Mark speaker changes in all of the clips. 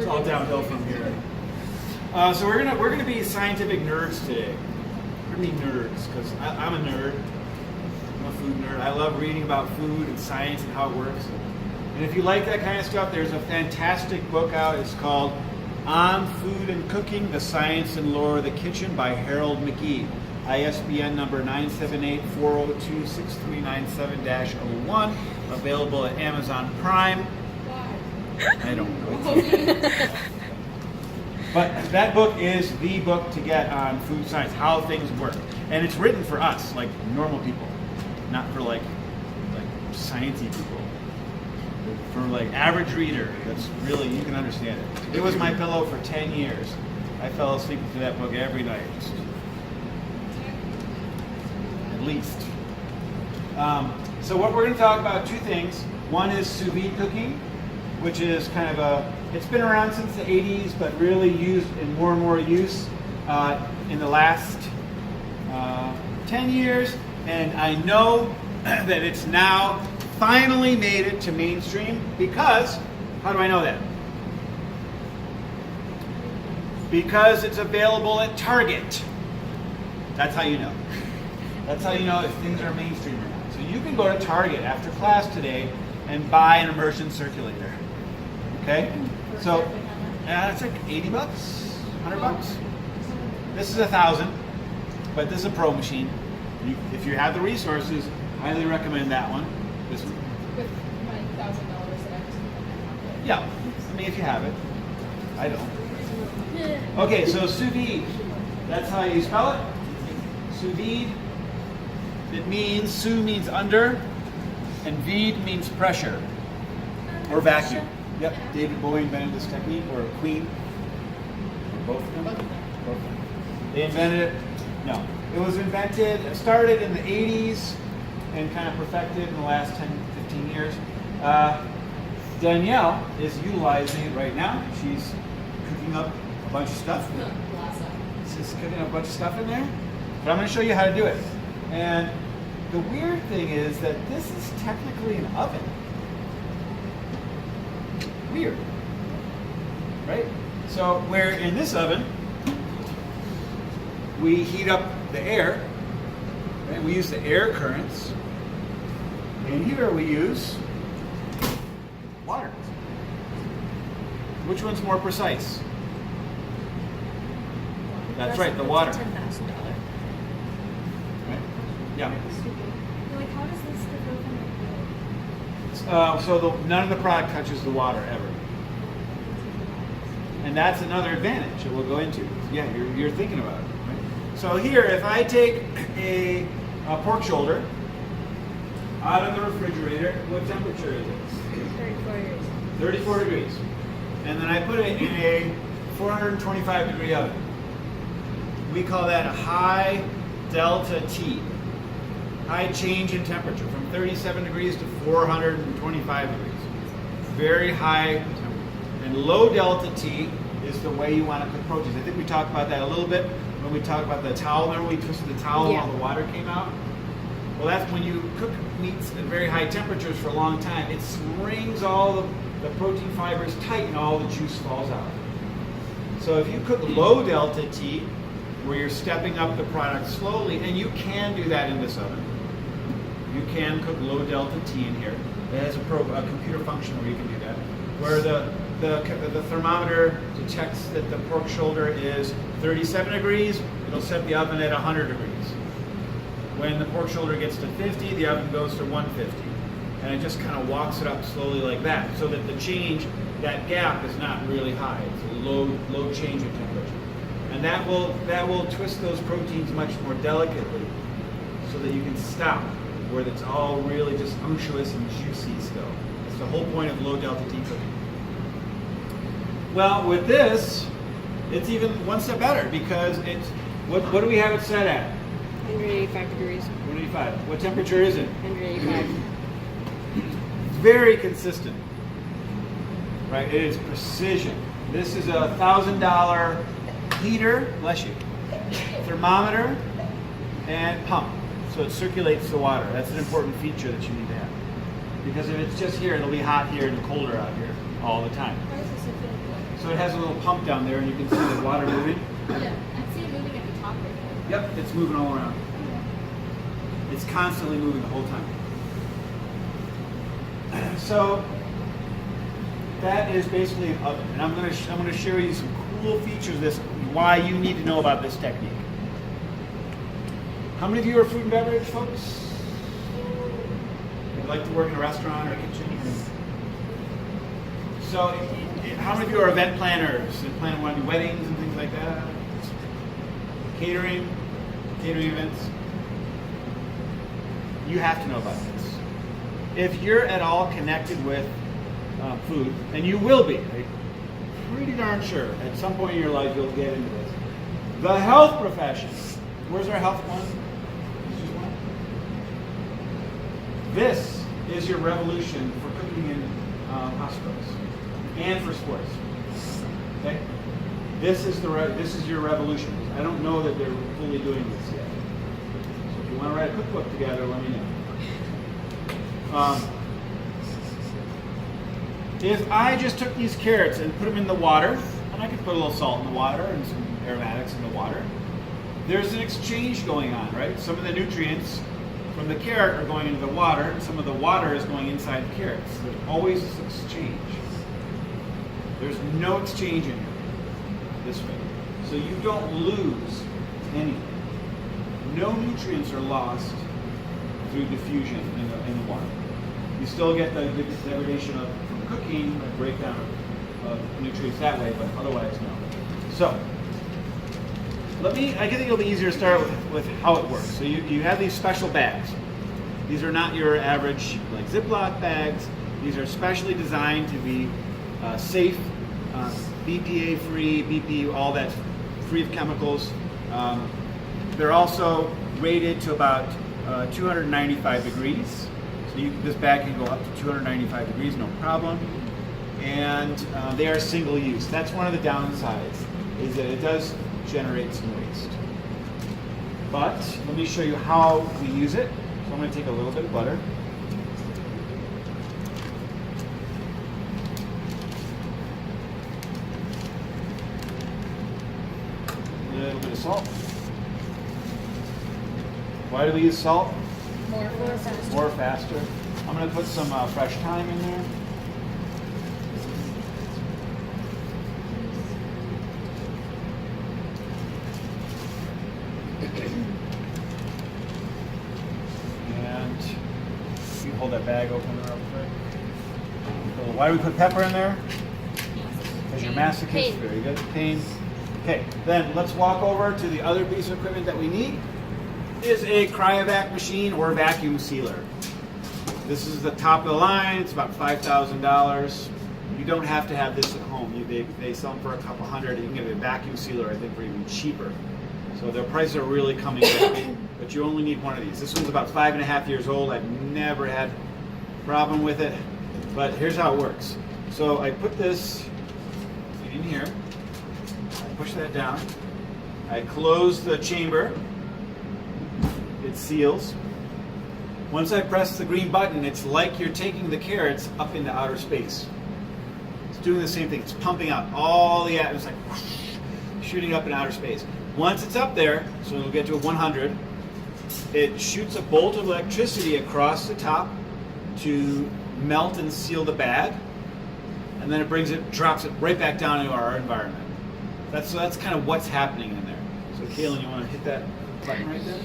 Speaker 1: It's all downhill from here. So we're gonna be scientific nerds today. We're gonna be nerds because I'm a nerd. I'm a food nerd. I love reading about food and science and how it works. And if you like that kind of stuff, there's a fantastic book out. It's called On Food and Cooking: The Science and Lore of the Kitchen by Harold McGee. ISBN number 978-402-6397-01. Available at Amazon Prime. I don't know. But that book is the book to get on food science, how things work. And it's written for us, like normal people, not for like sciencey people. For like average reader, that's really, you can understand it. It was my pillow for 10 years. I fell asleep to that book every night. At least. So what we're going to talk about, two things. One is sous vide cooking, which is kind of it's been around since the 80s, but really used in more and more use in the last 10 years. And I know that it's now finally made it to mainstream because, how do I know that? Because it's available at Target. That's how you know. That's how you know if things are mainstream or not. So you can go to Target after class today and buy an immersion circulator. Okay? So it's like 80 bucks, 100 bucks. This is 1,000, but this is a pro machine. If you have the resources, highly recommend that one. This one.
Speaker 2: With my $1,000 that I was in my pocket.
Speaker 1: Yeah, I mean if you have it. I don't. Okay, so sous vide. That's how you spell it. Sous vide. It means, sous means under, and vide means pressure, or vacuum. Yep, David Bowie invented this technique, or Queen. Or both of them? Both of them. They invented it? No. It was invented, it started in the 80s, and kind of perfected in the last 10, 15 years. Danielle is utilizing it right now. She's cooking up a bunch of stuff. She's cooking up a bunch of stuff in there. But I'm going to show you how to do it. And the weird thing is that this is technically an oven. Weird. Right? So where in this oven, we heat up the air. Right? We use the air currents. And here we use water. Which one's more precise? That's right, the water.
Speaker 3: $10,000.
Speaker 1: Right? Yeah.
Speaker 3: Like, how does this differ from
Speaker 1: So none of the product touches the water ever. And that's another advantage that we'll go into. Yeah, you're thinking about it. Right? So here, if I take a pork shoulder out of the refrigerator, what temperature is it?
Speaker 3: 34 years?
Speaker 1: 34 degrees. And then I put it in a 425 degree oven. We call that a high delta T. High change in temperature from 37 degrees to 425 degrees. Very high temperature. And low delta T is the way you want to cook proteins. I think we talked about that a little bit when we talked about the towel. Remember we twisted the towel while the water came out? Well, that's when you cook meats at very high temperatures for a long time. It rings all the protein fibers tight and all the juice falls out. So if you cook low delta T, where you're stepping up the product slowly, and you can do that in this oven. You can cook low delta T in here. It has a computer function where you can do that. Where the thermometer detects that the pork shoulder is 37 degrees, it'll set the oven at 100 degrees. When the pork shoulder gets to 50, the oven goes to 150. And it just kind of walks it up slowly like that, so that the change, that gap is not really high. It's a low change in temperature. And that will twist those proteins much more delicately so that you can stop where it's all really just unctuous and juicy still. That's the whole point of low delta T cooking. Well, with this, it's even one step better because it's, what do we have it set at?
Speaker 3: 185 degrees.
Speaker 1: 185. What temperature is it?
Speaker 3: 185.
Speaker 1: It's very consistent. Right? It is precision. This is a $1,000 heater, bless you, thermometer, and pump. So it circulates the water. That's an important feature that you need to have. Because if it's just here, it'll be hot here and colder out here all the time. So it has a little pump down there, and you can see the water moving.
Speaker 2: Yeah, I see it moving at the top right there.
Speaker 1: Yep, it's moving all around. It's constantly moving the whole time. So that is basically an oven, and I'm going to show you some cool features of this, why you need to know about this technique. How many of you are food and beverage folks? Would like to work in a restaurant or a kitchen? So, how many of you are event planners and plan one of weddings and things like that? Catering events? You have to know about this. If you're at all connected with food, and you will be, right? Pretty darn sure, at some point in your life you'll get into this. The health profession. Where's our health one? This is your revolution for cooking in hospitals and for sports. Okay, this is your revolution. I don't know that they're fully doing this yet. So if you want to write a cookbook together, let me know. If I just took these carrots and put them in the water, and I could put a little salt in the water and some aromatics in the water, there's an exchange going on, right? Some of the nutrients from the carrot are going into the water, and some of the water is going inside the carrots. There's always this exchange. There's no exchange in here this way. So you don't lose anything. No nutrients are lost through diffusion in the water. You still get the degradation from cooking, the breakdown of nutrients that way, but otherwise no. So, I think it'll be easier to start with how it works. So you have these special bags. These are not your average like Ziploc bags. These are specially designed to be safe, BPA free, BP, all that free of chemicals. They're also rated to about 295 degrees. So this bag can go up to 295 degrees, no problem. And they are single use. That's one of the downsides, is that it does generate some waste. But let me show you how we use it. So I'm going to take a little bit of butter. A little bit of salt. Why do we use salt? More faster. I'm going to put some fresh thyme in there. And you hold that bag open real quick. So why do we put pepper in there? Because you're masochist.
Speaker 3: Pain.
Speaker 1: Very good. Pain. Okay, then let's walk over to the other piece of equipment that we need. Is a cryovac machine or vacuum sealer. This is the top of the line. It's about $5,000. You don't have to have this at home. They sell them for a couple hundred. You can get a vacuum sealer, I think, for even cheaper. So their prices are really coming down. But you only need one of these. This one's about 5.5 years old. I've never had a problem with it. But here's how it works. So I put this in here. I push that down. I close the chamber. It seals. Once I press the green button, it's like you're taking the carrots up into outer space. It's doing the same thing. It's pumping out all the air. It's like whoosh, shooting up in outer space. Once it's up there, so it'll get to 100, it shoots a bolt of electricity across the top to melt and seal the bag, and then it drops it right back down into our environment. That's kind of what's happening in there. So Kaylin, you want to hit that button right there?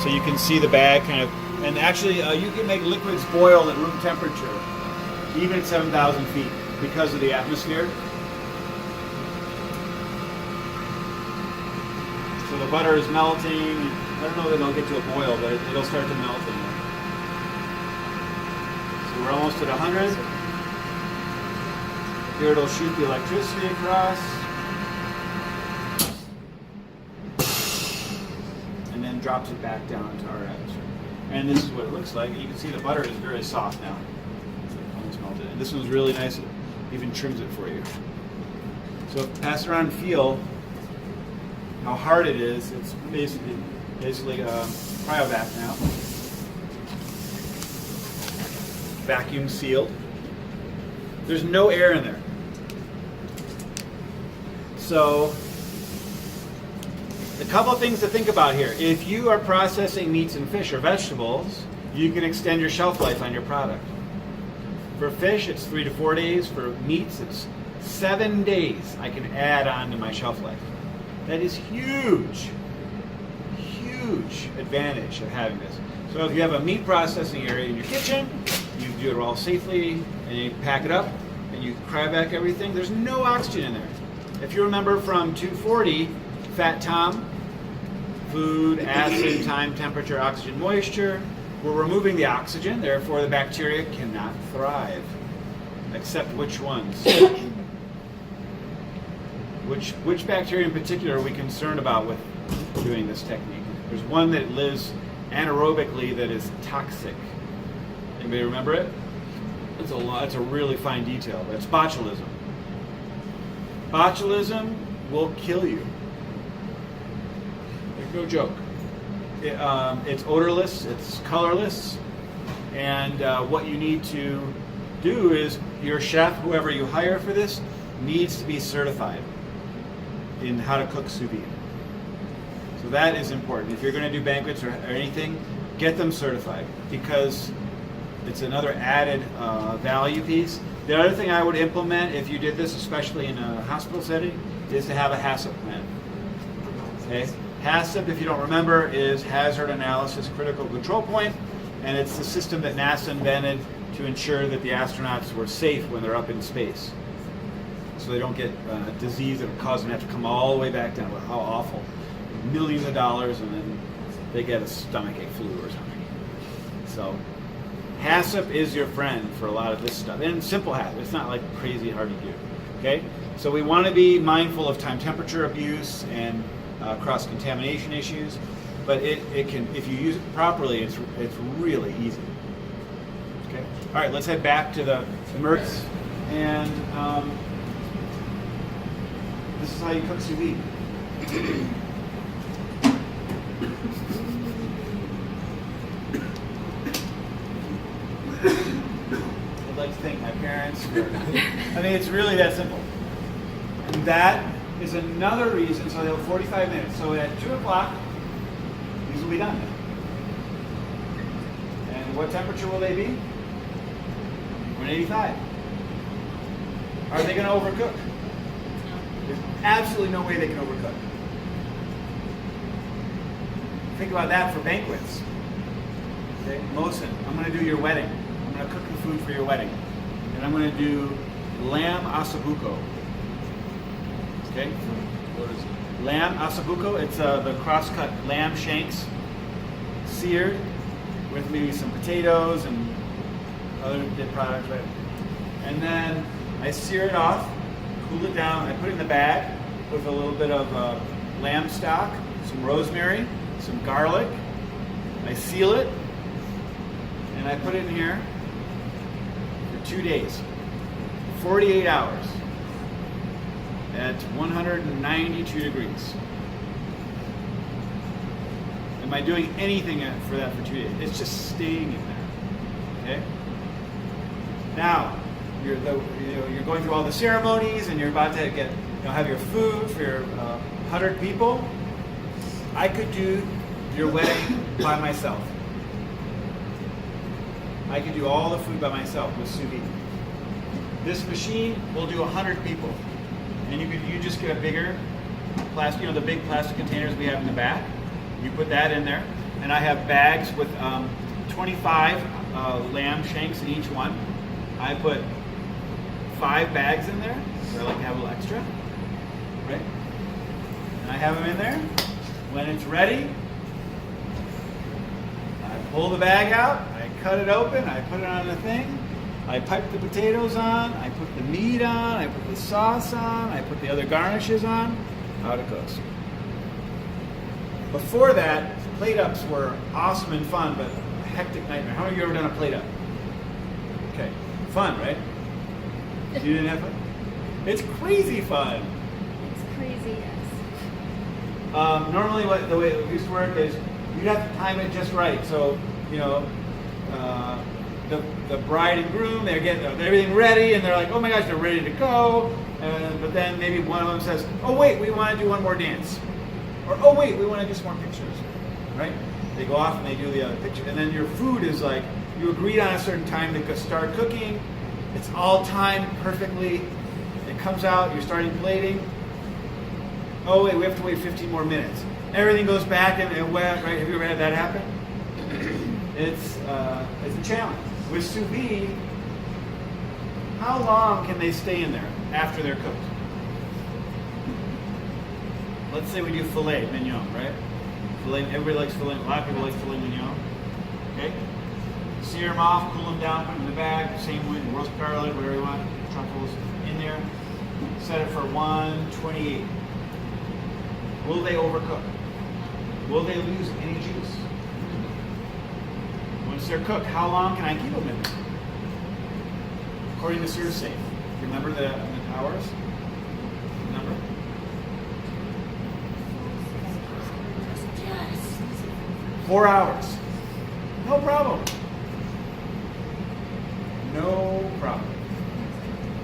Speaker 1: So you can see the bag kind of, and actually you can make liquids boil at room temperature, even at 7,000 feet, because of the atmosphere. So the butter is melting. I don't know that it'll get to a boil, but it'll start to melt in there. So we're almost at 100. Here it'll shoot the electricity across. And then drops it back down into our atmosphere. And this is what it looks like. You can see the butter is very soft now. Almost melted. And this one's really nice. It even trims it for you. So pass it around and feel how hard it is. It's basically cryovac now. Vacuum sealed. There's no air in there. So, a couple of things to think about here. If you are processing meats and fish or vegetables, you can extend your shelf life on your product. For fish, it's 3 to 4 days. For meats, it's 7 days I can add on to my shelf life. That is huge, huge advantage of having this. So if you have a meat processing area in your kitchen, you do it all safely, and you pack it up, and you cryovac everything. There's no oxygen in there. If you remember from 240, Fat Tom, food, acid, time, temperature, oxygen, moisture, we're removing the oxygen, therefore the bacteria cannot thrive. Except which ones? Which bacteria in particular are we concerned about with doing this technique? There's one that lives anaerobically that is toxic. Anybody remember it? It's a really fine detail. It's botulism. Botulism will kill you. There's no joke. It's odorless, it's colorless, and what you need to do is your chef, whoever you hire for this, needs to be certified in how to cook sous vide. So that is important. If you're going to do banquets or anything, get them certified because it's another added value piece. The other thing I would implement if you did this, especially in a hospital setting, is to have a HACCP plan. Okay? HACCP, if you don't remember, is Hazard Analysis Critical Control Point, and it's the system that NASA invented to ensure that the astronauts were safe when they're up in space. So they don't get disease that would cause them to have to come all the way back down. Well, how awful. Millions of dollars, and then they get a stomachache flu or something. So HACCP is your friend for a lot of this stuff. And simple HACCP. It's not like crazy hard to do. Okay? So we want to be mindful of time temperature abuse and cross-contamination issues. But it can, if you use it properly, it's really easy. Okay? All right, let's head back to the emergency. And this is how you cook sous vide. I'd like to thank my parents for, I mean, it's really that simple. And that is another reason, so they have 45 minutes. So at 2 o'clock, these will be done. And what temperature will they be? 185. Are they going to overcook? There's absolutely no way they can overcook. Think about that for banquets. Okay, Mosin, I'm going to do your wedding. I'm going to cook the food for your wedding. And I'm going to do lamb asabuco. Okay? What is it? Lamb asabuco. It's the cross-cut lamb shanks, seared with maybe some potatoes and other good products, right? And then I sear it off, cool it down. I put it in the bag with a little bit of lamb stock, some rosemary, some garlic. I seal it, and I put it in here for 2 days, 48 hours at 192 degrees. Am I doing anything for that for 2 days? It's just staying in there. Okay. Now you're going through all the ceremonies, and you're about to have your food for your 100 people. I could do your wedding by myself. I could do all the food by myself with sous vide. This machine will do 100 people, and you just get a bigger plastic, the big plastic containers we have in the back. You put that in there, and I have bags with 25 lamb shanks in each one. I put 5 bags in there, so I like to have a little extra, right? And I have them in there. When it's ready, I pull the bag out, I cut it open, I put it on the thing, I pipe the potatoes on, I put the meat on, I put the sauce on, I put the other garnishes on, out it goes. Before that, plate ups were awesome and fun, but a hectic nightmare. How many of you ever done a plate up? Okay, fun, right? You didn't have fun? It's crazy fun.
Speaker 3: It's crazy, yes.
Speaker 1: Normally, the way it used to work is you'd have to time it just right. So, the bride and groom, they're getting everything ready, and they're like, oh my gosh, they're ready to go. But then maybe one of them says, oh wait, we want to do one more dance. Or, oh wait, we want to do some more pictures. Right? They go off and they do the other picture. And then your food is like, you agreed on a certain time to start cooking. It's all timed perfectly. It comes out, you're starting plating. Oh wait, we have to wait 15 more minutes. Everything goes back and wet, right? Have you ever had that happen? It's a challenge. With sous vide, how long can they stay in there after they're cooked? Let's say we do filet mignon, right? Filet, everybody likes filet. A lot of people like filet mignon. Okay? Sear them off, cool them down, put them in the bag. Same with roast garlic, whatever you want. Truffles in there. Set it for 128. Will they overcook? Will they lose any juice? Once they're cooked, how long can I keep them in there? According to ServSafe. Remember the hours? Remember?
Speaker 3: Yes.
Speaker 1: 4 hours. No problem. No problem.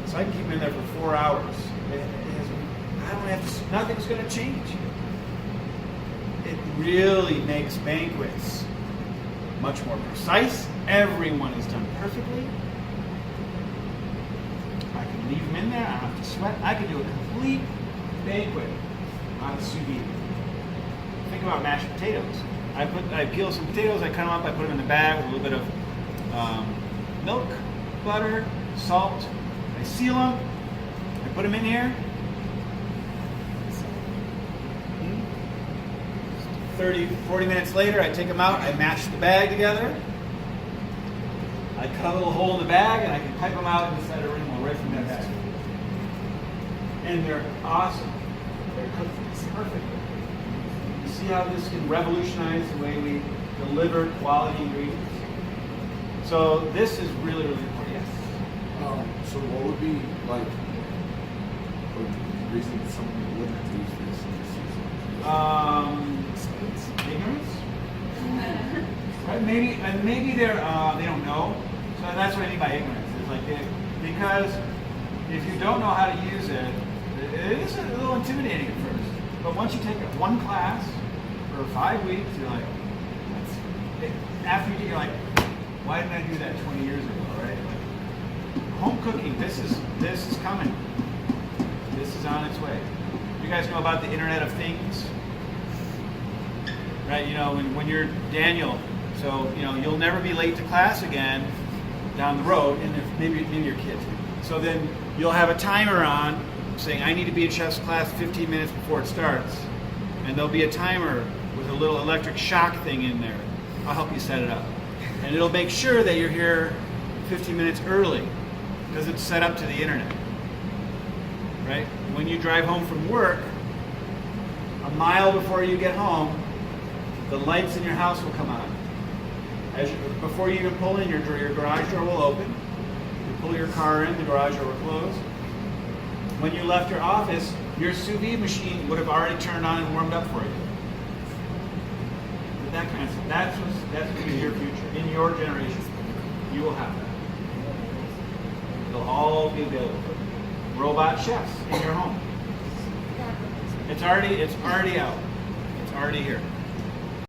Speaker 1: So I can keep them in there for 4 hours. I don't have to, nothing's going to change. It really makes banquets much more precise. Everyone is done perfectly. I can leave them in there. I don't have to sweat. I can do a complete banquet on sous vide. Think about mashed potatoes. I peel some potatoes, I cut them up, I put them in the bag with a little bit of milk, butter, salt. I seal them. I put them in here. 30, 40 minutes later, I take them out, I mash the bag together. I cut a little hole in the bag, and I can pipe them out inside a ring right from that bag. And they're awesome. They're cooked perfectly. You see how this can revolutionize the way we deliver quality ingredients? So this is really, really important. Yes?
Speaker 4: So what would be like a reason that someone wouldn't use this in the season?
Speaker 1: Ignorance? Right? Maybe they're they don't know. So that's what I mean by ignorance. It's like because if you don't know how to use it, it is a little intimidating at first. But once you take one class for 5 weeks, you're like, after you do, you're like, why didn't I do that 20 years ago, right? Like, home cooking, this is coming. This is on its way. You guys know about the Internet of Things? Right, you know, when you're Daniel, so, you know, you'll never be late to class again down the road, and if maybe your kids. So then you'll have a timer on saying, I need to be in chef's class 15 minutes before it starts. And there'll be a timer with a little electric shock thing in there. I'll help you set it up. And it'll make sure that you're here 15 minutes early because it's set up to the internet. Right? When you drive home from work, a mile before you get home, the lights in your house will come on. Before you even pull in, your garage door will open. You pull your car in, the garage door will close. When you left your office, your sous vide machine would have already turned on and warmed up for you. That kind of stuff. That's what's in your future. In your generation, you will have that. It'll all be available for you. Robot chefs in your home. It's already out. It's already here.